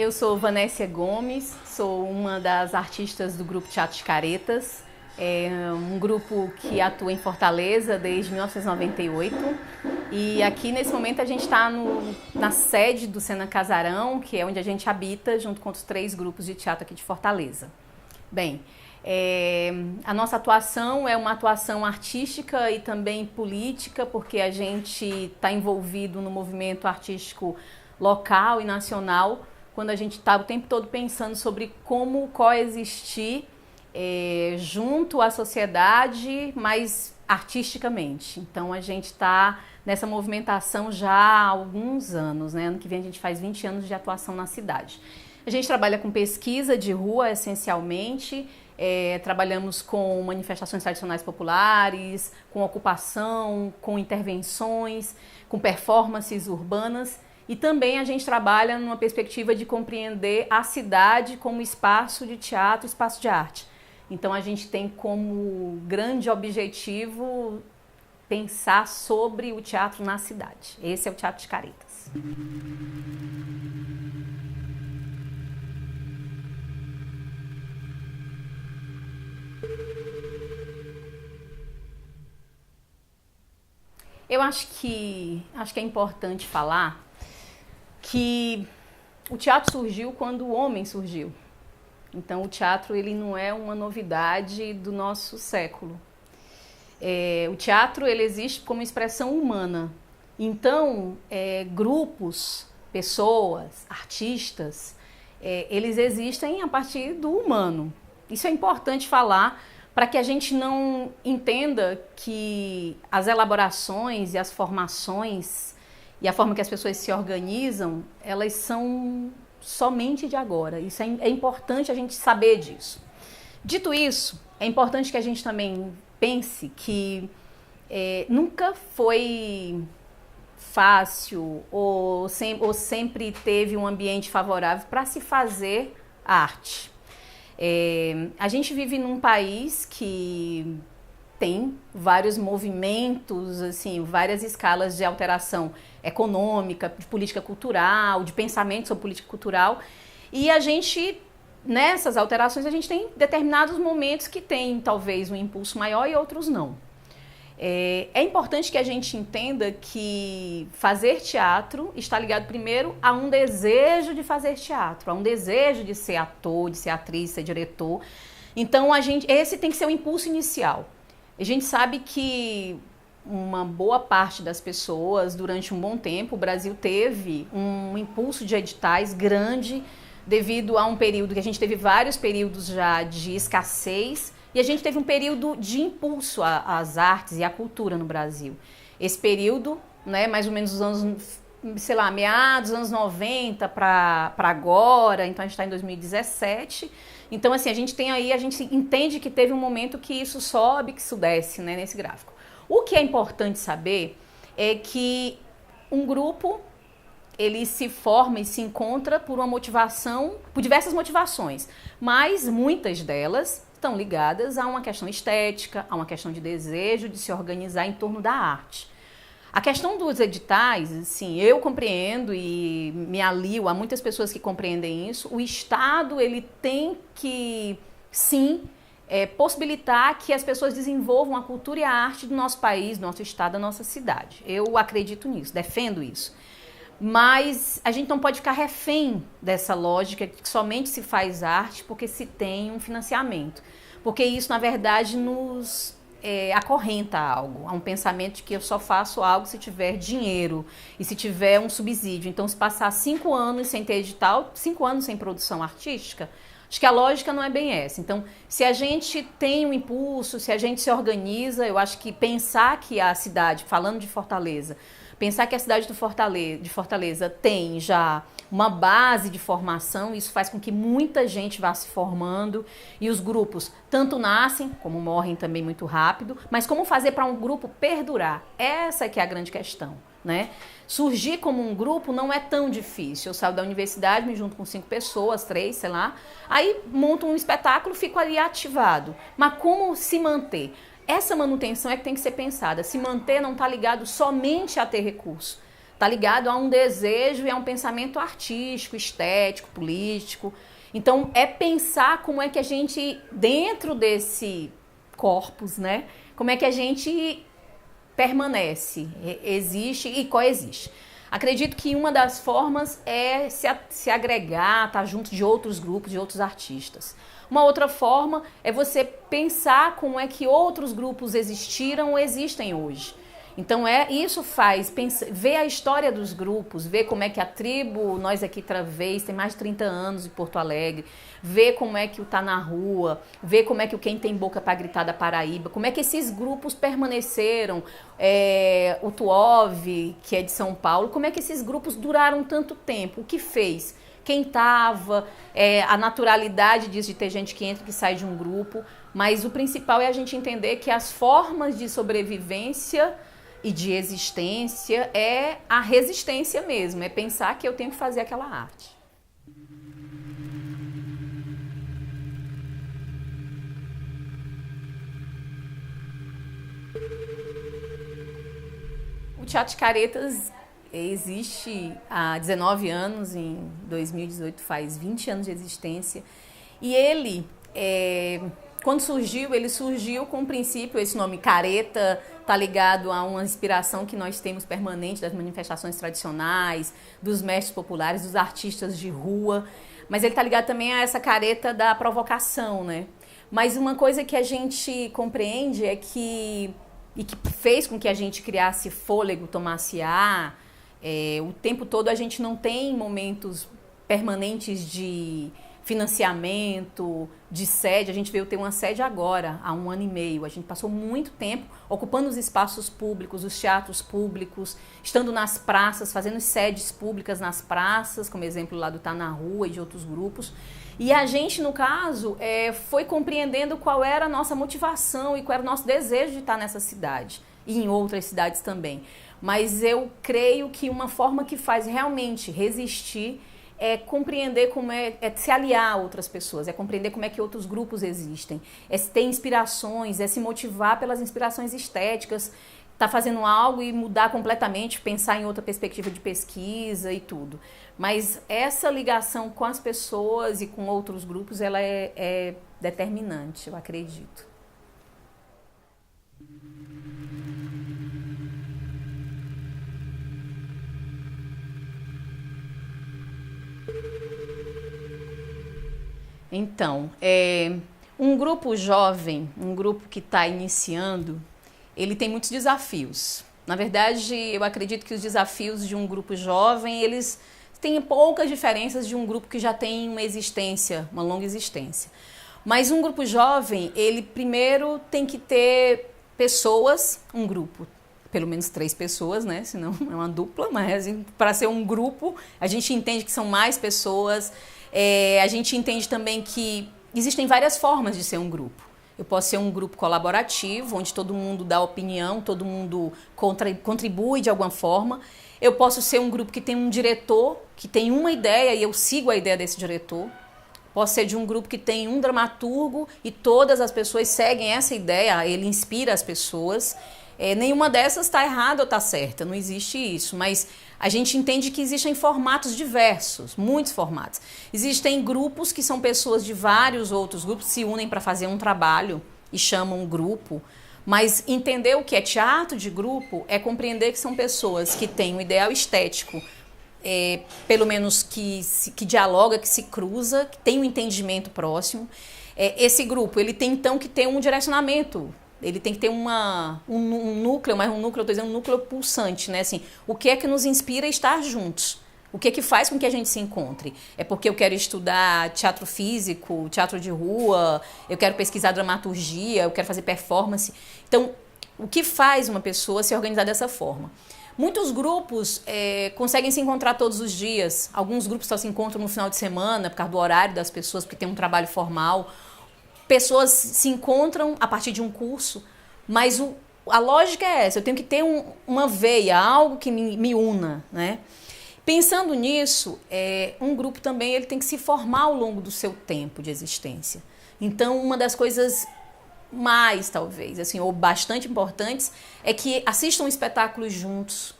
Eu sou Vanessia Gomes, sou uma das artistas do grupo Teatro de Caretas. É um grupo que atua em Fortaleza desde 1998 e aqui nesse momento a gente está na sede do Sena Casarão, que é onde a gente habita junto com os 3 grupos de teatro aqui de Fortaleza. Bem, a nossa atuação é uma atuação artística e também política, porque a gente está envolvido no movimento artístico local e nacional, quando a gente está o tempo todo pensando sobre como coexistir junto à sociedade, mas artisticamente. Então a gente está nessa movimentação já há alguns anos, né? Ano que vem a gente faz 20 anos de atuação na cidade. A gente trabalha com pesquisa de rua, essencialmente, trabalhamos com manifestações tradicionais populares, com ocupação, com intervenções, com performances urbanas. E também a gente trabalha numa perspectiva de compreender a cidade como espaço de teatro, espaço de arte. Então a gente tem como grande objetivo pensar sobre o teatro na cidade. Esse é o Teatro de Caretas. Eu acho que é importante falar que o teatro surgiu quando o homem surgiu. Então o teatro ele não é uma novidade do nosso século. O teatro ele existe como expressão humana. Então grupos, pessoas, artistas, eles existem a partir do humano. Isso é importante falar para que a gente não entenda que as elaborações e as formações e a forma que as pessoas se organizam, elas são somente de agora. Isso é importante a gente saber disso. Dito isso, é importante que a gente também pense que nunca foi fácil ou sempre teve um ambiente favorável para se fazer arte. A gente vive num país que tem vários movimentos, assim, várias escalas de alteração econômica, de política cultural, de pensamento sobre política cultural. E a gente, nessas alterações, a gente tem determinados momentos que tem talvez um impulso maior e outros não. É importante que a gente entenda que fazer teatro está ligado primeiro a um desejo de fazer teatro, a um desejo de ser ator, de ser atriz, de ser diretor. Então, esse tem que ser o impulso inicial. A gente sabe que uma boa parte das pessoas, durante um bom tempo, o Brasil teve um impulso de editais grande devido a um período que a gente teve vários períodos já de escassez e a gente teve um período de impulso às artes e à cultura no Brasil. Esse período, né, mais ou menos os anos, sei lá, meados dos anos 90 para agora, então a gente está em 2017. Então, assim, a gente entende que teve um momento que isso sobe, que isso desce, né, nesse gráfico. O que é importante saber é que um grupo, ele se forma e se encontra por uma motivação, por diversas motivações, mas muitas delas estão ligadas a uma questão estética, a uma questão de desejo de se organizar em torno da arte. A questão dos editais, assim, eu compreendo e me alio a muitas pessoas que compreendem isso. O Estado ele tem que, sim, possibilitar que as pessoas desenvolvam a cultura e a arte do nosso país, do nosso estado, da nossa cidade. Eu acredito nisso, defendo isso. Mas a gente não pode ficar refém dessa lógica que somente se faz arte porque se tem um financiamento. Porque isso, na verdade, nos acorrenta a algo, a um pensamento de que eu só faço algo se tiver dinheiro e se tiver um subsídio. Então, se passar 5 anos sem ter edital, 5 anos sem produção artística, acho que a lógica não é bem essa. Então, se a gente tem um impulso, se a gente se organiza, eu acho que pensar que a cidade, falando de Fortaleza, pensar que a cidade de Fortaleza tem já uma base de formação, isso faz com que muita gente vá se formando e os grupos tanto nascem, como morrem também muito rápido, mas como fazer para um grupo perdurar? Essa que é a grande questão, né? Surgir como um grupo não é tão difícil. Eu saio da universidade, me junto com 5 pessoas, 3, sei lá, aí monto um espetáculo, fico ali ativado. Mas como se manter? Essa manutenção é que tem que ser pensada. Se manter não está ligado somente a ter recurso. está ligado a um desejo e a um pensamento artístico, estético, político. Então, é pensar como é que a gente, dentro desse corpus, né, como é que a gente permanece, existe e coexiste. Acredito que uma das formas é se agregar, estar junto de outros grupos, de outros artistas. Uma outra forma é você pensar como é que outros grupos existiram ou existem hoje. Então isso faz ver a história dos grupos, ver como é que a tribo Nós Aqui Travês tem mais de 30 anos em Porto Alegre, ver como é que o Tá na Rua, ver como é que o Quem Tem Boca pra Gritar da Paraíba, como é que esses grupos permaneceram, o Tuove, que é de São Paulo, como é que esses grupos duraram tanto tempo, o que fez? Quem estava, a naturalidade disso de ter gente que entra e que sai de um grupo, mas o principal é a gente entender que as formas de sobrevivência e de existência é a resistência mesmo, é pensar que eu tenho que fazer aquela arte. O Teatro de Caretas existe há 19 anos, em 2018 faz 20 anos de existência, e ele, quando surgiu, ele surgiu com o princípio, esse nome careta está ligado a uma inspiração que nós temos permanente das manifestações tradicionais, dos mestres populares, dos artistas de rua, mas ele está ligado também a essa careta da provocação, né? Mas uma coisa que a gente compreende é que, e que fez com que a gente criasse fôlego, tomasse ar, o tempo todo a gente não tem momentos permanentes de financiamento, de sede. A gente veio ter uma sede agora, há 1 ano e meio. A gente passou muito tempo ocupando os espaços públicos, os teatros públicos, estando nas praças, fazendo sedes públicas nas praças, como exemplo lá do Tá na Rua e de outros grupos. E a gente, no caso, foi compreendendo qual era a nossa motivação e qual era o nosso desejo de estar nessa cidade e em outras cidades também. Mas eu creio que uma forma que faz realmente resistir é compreender como é se aliar a outras pessoas, é compreender como é que outros grupos existem, é ter inspirações, é se motivar pelas inspirações estéticas, tá fazendo algo e mudar completamente, pensar em outra perspectiva de pesquisa e tudo. Mas essa ligação com as pessoas e com outros grupos, ela é determinante, eu acredito. Então, um grupo jovem, um grupo que está iniciando, ele tem muitos desafios. Na verdade, eu acredito que os desafios de um grupo jovem, eles têm poucas diferenças de um grupo que já tem uma existência, uma longa existência. Mas um grupo jovem, ele primeiro tem que ter pessoas, um grupo, pelo menos 3 pessoas, né? Senão é uma dupla, mas para ser um grupo, a gente entende que são mais pessoas. A gente entende também que existem várias formas de ser um grupo. Eu posso ser um grupo colaborativo, onde todo mundo dá opinião, todo mundo contribui de alguma forma. Eu posso ser um grupo que tem um diretor, que tem uma ideia e eu sigo a ideia desse diretor. Posso ser de um grupo que tem um dramaturgo e todas as pessoas seguem essa ideia, ele inspira as pessoas. Nenhuma dessas está errada ou está certa, não existe isso, mas a gente entende que existem formatos diversos, muitos formatos. Existem grupos que são pessoas de vários outros grupos, se unem para fazer um trabalho e chamam um grupo, mas entender o que é teatro de grupo é compreender que são pessoas que têm um ideal estético, pelo menos que dialoga, que se cruza, que tem um entendimento próximo. Esse grupo ele tem então que ter um direcionamento. Ele tem que ter um núcleo, mas um núcleo, eu estou dizendo um núcleo pulsante, né? Assim, o que é que nos inspira a estar juntos? O que é que faz com que a gente se encontre? É porque eu quero estudar teatro físico, teatro de rua, eu quero pesquisar dramaturgia, eu quero fazer performance. Então, o que faz uma pessoa se organizar dessa forma? Muitos grupos conseguem se encontrar todos os dias. Alguns grupos só se encontram no final de semana, por causa do horário das pessoas, porque tem um trabalho formal. Pessoas se encontram a partir de um curso, mas a lógica é essa, eu tenho que ter uma veia, algo que me una, né? Pensando nisso, um grupo também ele tem que se formar ao longo do seu tempo de existência. Então, uma das coisas mais, talvez, assim, ou bastante importantes, é que assistam espetáculos juntos,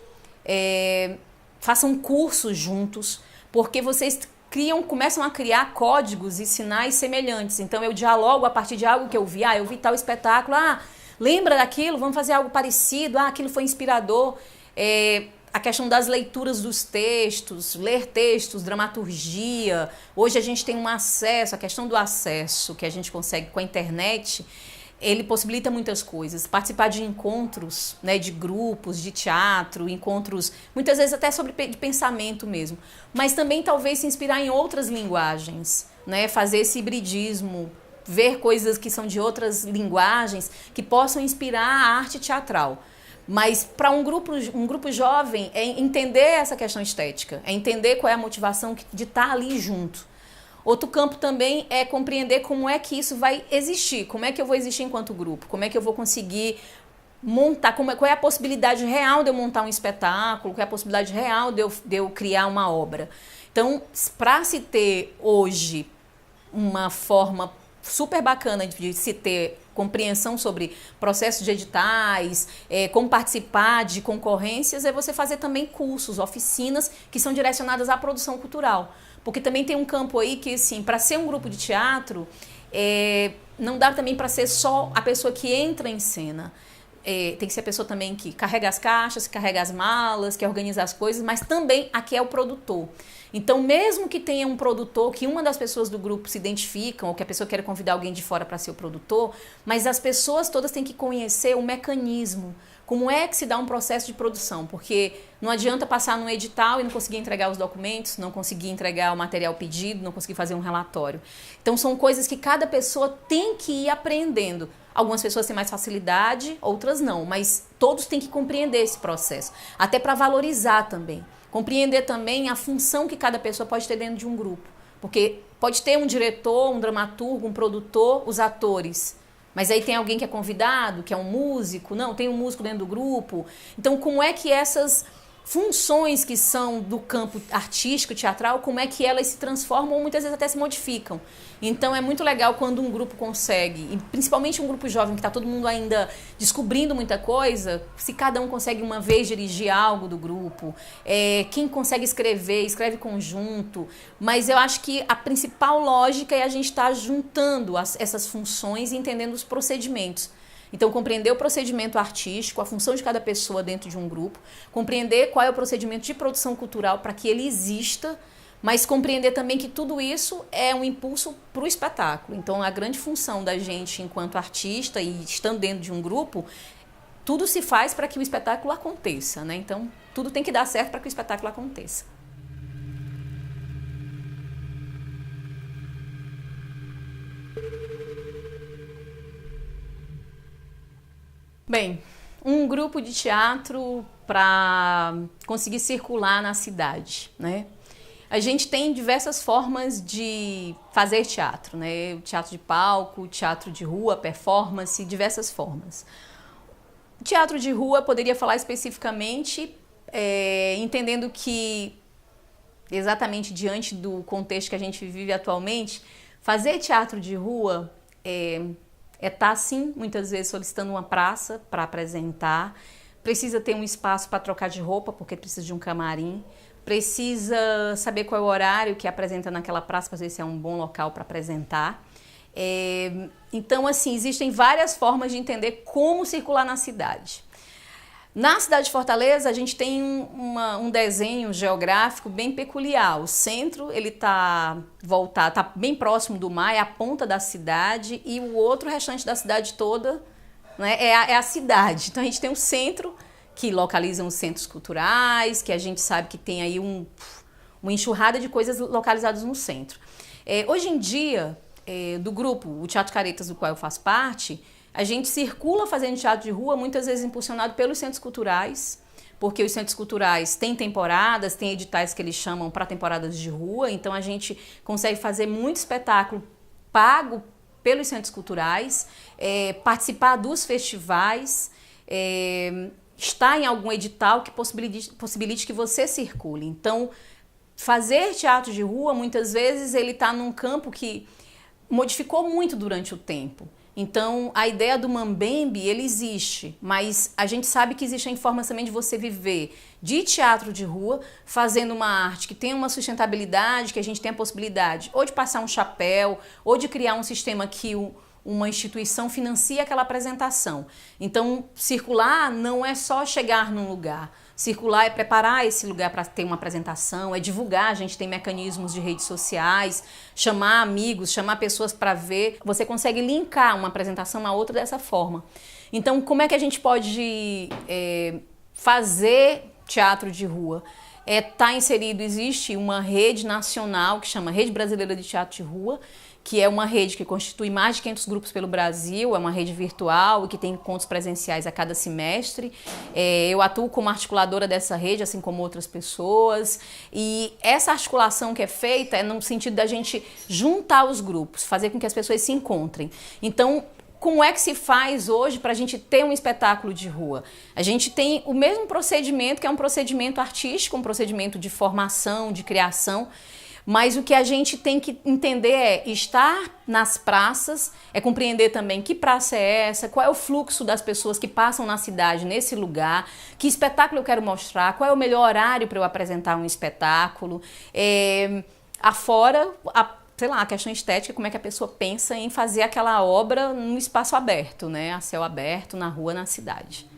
façam cursos juntos, porque vocês começam a criar códigos e sinais semelhantes. Então eu dialogo a partir de algo que eu vi. Eu vi tal espetáculo. Lembra daquilo? Vamos fazer algo parecido. Aquilo foi inspirador. A questão das leituras dos textos, ler textos, dramaturgia. Hoje a gente tem um acesso, a questão do acesso que a gente consegue com a internet, ele possibilita muitas coisas. Participar de encontros, né, de grupos, de teatro, encontros, muitas vezes até de pensamento mesmo. Mas também talvez se inspirar em outras linguagens, né, fazer esse hibridismo, ver coisas que são de outras linguagens que possam inspirar a arte teatral. Mas para um grupo jovem é entender essa questão estética, é entender qual é a motivação de estar ali junto. Outro campo também é compreender como é que isso vai existir, como é que eu vou existir enquanto grupo, como é que eu vou conseguir montar, qual é a possibilidade real de eu montar um espetáculo, qual é a possibilidade real de eu criar uma obra. Então, para se ter hoje uma forma super bacana de se ter compreensão sobre processos de editais, como participar de concorrências, é você fazer também cursos, oficinas que são direcionadas à produção cultural. Porque também tem um campo aí que, assim, para ser um grupo de teatro, não dá também para ser só a pessoa que entra em cena. Tem que ser a pessoa também que carrega as caixas, que carrega as malas, que organiza as coisas, mas também aqui é o produtor. Então, mesmo que tenha um produtor, que uma das pessoas do grupo se identificam, ou que a pessoa queira convidar alguém de fora para ser o produtor, mas as pessoas todas têm que conhecer o mecanismo, como é que se dá um processo de produção, porque não adianta passar num edital e não conseguir entregar os documentos, não conseguir entregar o material pedido, não conseguir fazer um relatório. Então, são coisas que cada pessoa tem que ir aprendendo. Algumas pessoas têm mais facilidade, outras não, mas todos têm que compreender esse processo, até para valorizar também. Compreender também a função que cada pessoa pode ter dentro de um grupo, porque pode ter um diretor, um dramaturgo, um produtor, os atores, mas aí tem alguém que é convidado, que é um músico, não, tem um músico dentro do grupo. Então, como é que essas funções que são do campo artístico, teatral, como é que elas se transformam ou muitas vezes até se modificam. Então é muito legal quando um grupo consegue, e principalmente um grupo jovem que está todo mundo ainda descobrindo muita coisa, se cada um consegue uma vez dirigir algo do grupo, quem consegue escrever, escreve conjunto, mas eu acho que a principal lógica é a gente estar juntando essas funções e entendendo os procedimentos. Então, compreender o procedimento artístico, a função de cada pessoa dentro de um grupo, compreender qual é o procedimento de produção cultural para que ele exista, mas compreender também que tudo isso é um impulso para o espetáculo. Então, a grande função da gente enquanto artista e estando dentro de um grupo, tudo se faz para que o espetáculo aconteça, né? Então, tudo tem que dar certo para que o espetáculo aconteça. Bem, um grupo de teatro para conseguir circular na cidade, né? A gente tem diversas formas de fazer teatro, né? O teatro de palco, teatro de rua, performance, diversas formas. O teatro de rua poderia falar especificamente, entendendo que, exatamente diante do contexto que a gente vive atualmente, fazer teatro de rua estar, sim, muitas vezes solicitando uma praça para apresentar, precisa ter um espaço para trocar de roupa, porque precisa de um camarim, precisa saber qual é o horário que apresenta naquela praça, para ver se é um bom local para apresentar. Então, assim, existem várias formas de entender como circular na cidade. Na cidade de Fortaleza, a gente tem um desenho geográfico bem peculiar. O centro, ele está voltado, está bem próximo do mar, é a ponta da cidade, e o outro restante da cidade toda, né, é a cidade. Então, a gente tem o centro, que localiza os centros culturais, que a gente sabe que tem aí uma enxurrada de coisas localizadas no centro. Hoje em dia, do grupo, o Teatro Caretas, do qual eu faço parte, a gente circula fazendo teatro de rua, muitas vezes impulsionado pelos centros culturais, porque os centros culturais têm temporadas, têm editais que eles chamam para temporadas de rua, então a gente consegue fazer muito espetáculo pago pelos centros culturais, participar dos festivais, estar em algum edital que possibilite que você circule. Então, fazer teatro de rua, muitas vezes, ele está num campo que modificou muito durante o tempo. Então, a ideia do mambembe, ele existe, mas a gente sabe que existe a formas também de você viver de teatro de rua, fazendo uma arte que tem uma sustentabilidade, que a gente tem a possibilidade ou de passar um chapéu, ou de criar um sistema que uma instituição financia aquela apresentação. Então, circular não é só chegar num lugar. Circular é preparar esse lugar para ter uma apresentação, é divulgar, a gente tem mecanismos de redes sociais, chamar amigos, chamar pessoas para ver. Você consegue linkar uma apresentação a outra dessa forma. Então, como é que a gente pode fazer teatro de rua? Tá inserido, existe uma rede nacional que chama Rede Brasileira de Teatro de Rua, que é uma rede que constitui mais de 500 grupos pelo Brasil, é uma rede virtual e que tem encontros presenciais a cada semestre. Eu atuo como articuladora dessa rede, assim como outras pessoas, e essa articulação que é feita é no sentido da gente juntar os grupos, fazer com que as pessoas se encontrem. Então, como é que se faz hoje para a gente ter um espetáculo de rua? A gente tem o mesmo procedimento, que é um procedimento artístico, um procedimento de formação, de criação, mas o que a gente tem que entender é estar nas praças, é compreender também que praça é essa, qual é o fluxo das pessoas que passam na cidade nesse lugar, que espetáculo eu quero mostrar, qual é o melhor horário para eu apresentar um espetáculo, afora sei lá, a questão estética, como é que a pessoa pensa em fazer aquela obra num espaço aberto, né, a céu aberto, na rua, na cidade.